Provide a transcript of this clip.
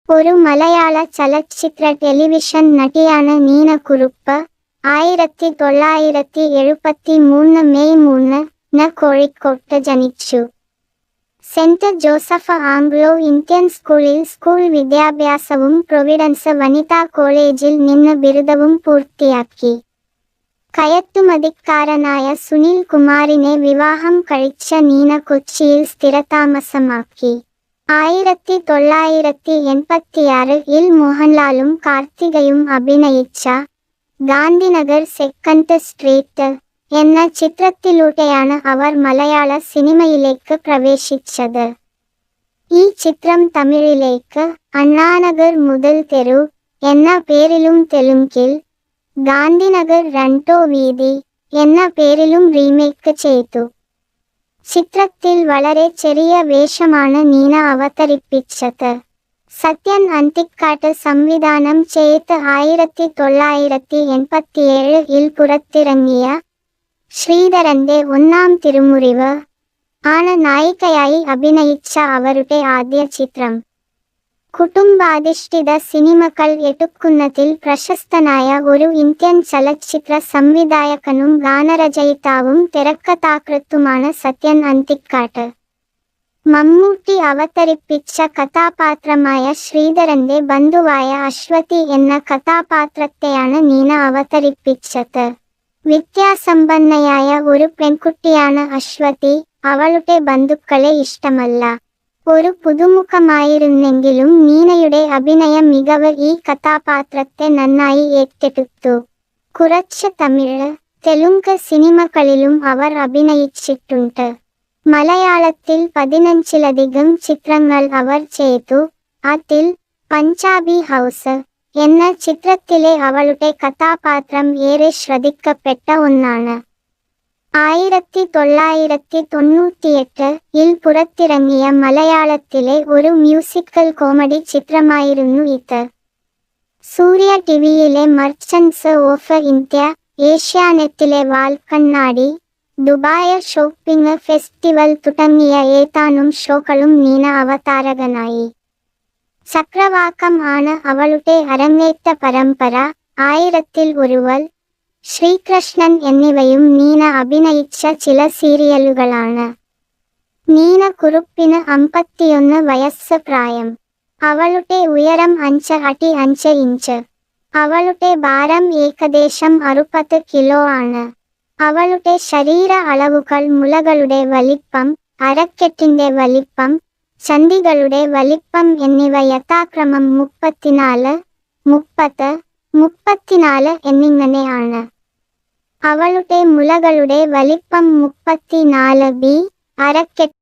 ഒരു മലയാള ചലച്ചിത്ര ടെലിവിഷൻ നടിയാണ് നീന കുറുപ്പ്. 1973 മെയ് 3-ന് കോഴിക്കോട്ട് ജനിച്ചു. സെന്റ് ജോസഫ് ആംഗ്ലോ ഇന്ത്യൻ സ്കൂളിൽ സ്കൂൾ വിദ്യാഭ്യാസവും പ്രൊവിഡൻസ് വനിതാ കോളേജിൽ നിന്ന് ബിരുദവും പൂർത്തിയാക്കി. കയറ്റുമതിക്കാരനായ സുനിൽ കുമാറിനെ വിവാഹം കഴിച്ച നീന കൊച്ചിയിൽ സ്ഥിരതാമസമാക്കി. 1986-ൽ മോഹൻലാലും കാർത്തികയും അഭിനയിച്ച ഗാന്ധിനഗർ സെക്കൻഡ് സ്ട്രീറ്റ് എന്ന ചിത്രത്തിലൂടെയാണ് അവർ മലയാള സിനിമയിലേക്ക് പ്രവേശിച്ചത്. ഈ ചിത്രം തമിഴിലേക്ക് അണ്ണാനഗർ മുതൽ തെരു എന്ന പേരിലും തെലുങ്കിൽ ഗാന്ധിനഗർ രണ്ടോ വീതി എന്ന പേരിലും റീമേക്ക് ചെയ്തു. ചിത്രത്തിൽ വളരെ ചെറിയ വേഷമാണ് നീന അവതരിപ്പിച്ചത്. സത്യൻ അന്തിക്കാട് സംവിധാനം ചെയ്ത് 1987-ൽ പുറത്തിറങ്ങിയ ശ്രീധരന്റെ ഒന്നാം തിരുമുറിവ് ആണ് നായികയായി അഭിനയിച്ച അവരുടെ ആദ്യ ചിത്രം. കുടുംബാധിഷ്ഠിത സിനിമകൾ എടുക്കുന്നതിൽ പ്രശസ്തനായ ഒരു ഇന്ത്യൻ ചലച്ചിത്ര സംവിധായകനും ഗാനരചയിതാവും തിരക്കഥാകൃത്തുമാണ് സത്യൻ അന്തിക്കാട്. മമ്മൂട്ടി അവതരിപ്പിച്ച കഥാപാത്രമായ ശ്രീധരന്റെ ബന്ധുവായ അശ്വതി എന്ന കഥാപാത്രത്തെയാണ് നീന അവതരിപ്പിച്ചത്. വിദ്യാസമ്പന്നയായ ഒരു പെൺകുട്ടിയാണ് അശ്വതി. അവളുടെ ബന്ധുക്കളെ ഇഷ്ടമല്ല. ഒരു പുതുമുഖമായിരുന്നെങ്കിലും നീനയുടെ അഭിനയ മികവ് ഈ കഥാപാത്രത്തെ നന്നായി ഏറ്റെടുത്തു. കുറച്ച് തമിഴ്, തെലുങ്ക് സിനിമകളിലും അവർ അഭിനയിച്ചിട്ടുണ്ട്. മലയാളത്തിൽ 15-ലധികം ചിത്രങ്ങൾ അവർ ചെയ്തു. അതിൽ പഞ്ചാബി ഹൗസ് എന്ന ചിത്രത്തിലെ അവളുടെ കഥാപാത്രം ഏറെ ശ്രദ്ധിക്കപ്പെട്ട ഒന്നാണ്. 1998-ൽ പുറത്തിറങ്ങിയ മലയാളത്തിലെ ഒരു മ്യൂസിക്കൽ കോമഡി ചിത്രമായിരുന്നു ഇത്. സൂര്യ ടിവിയിലെ മർച്ചന്റ്സ് ഓഫ് ഇന്ത്യ, ഏഷ്യാനെറ്റിലെ വാൽക്കണ്ണാടി, ദുബായ് ഷോപ്പിംഗ് ഫെസ്റ്റിവൽ തുടങ്ങിയ ഏതാനും ഷോകളും നീന അവതാരകനായി. ചക്രവാക്കം ആണ് അവളുടെ അരങ്ങേറ്റ പരമ്പര. 1000-ൽ ഒരുവൾ, ശ്രീകൃഷ്ണൻ എന്നിവയും നീന അഭിനയിച്ച ചില സീരിയലുകളാണ്. നീന കുറുപ്പിന് 51 വയസ്സ് പ്രായം. അവളുടെ ഉയരം 5 അടി 5 ഇഞ്ച്. അവളുടെ ഭാരം ഏകദേശം 60 കിലോ ആണ്. അവളുടെ ശരീര അളവുകൾ മുലകളുടെ വലിപ്പം, അരക്കെട്ടിന്റെ വലിപ്പം, ചന്ദികളുടെ വലിപ്പം എന്നിവ യഥാക്രമം 34, 30, 34 എന്നിങ്ങനെയാണ്. അവളുടെ മുലകളുടെ വലിപ്പം 34B, അരക്കെട്ട്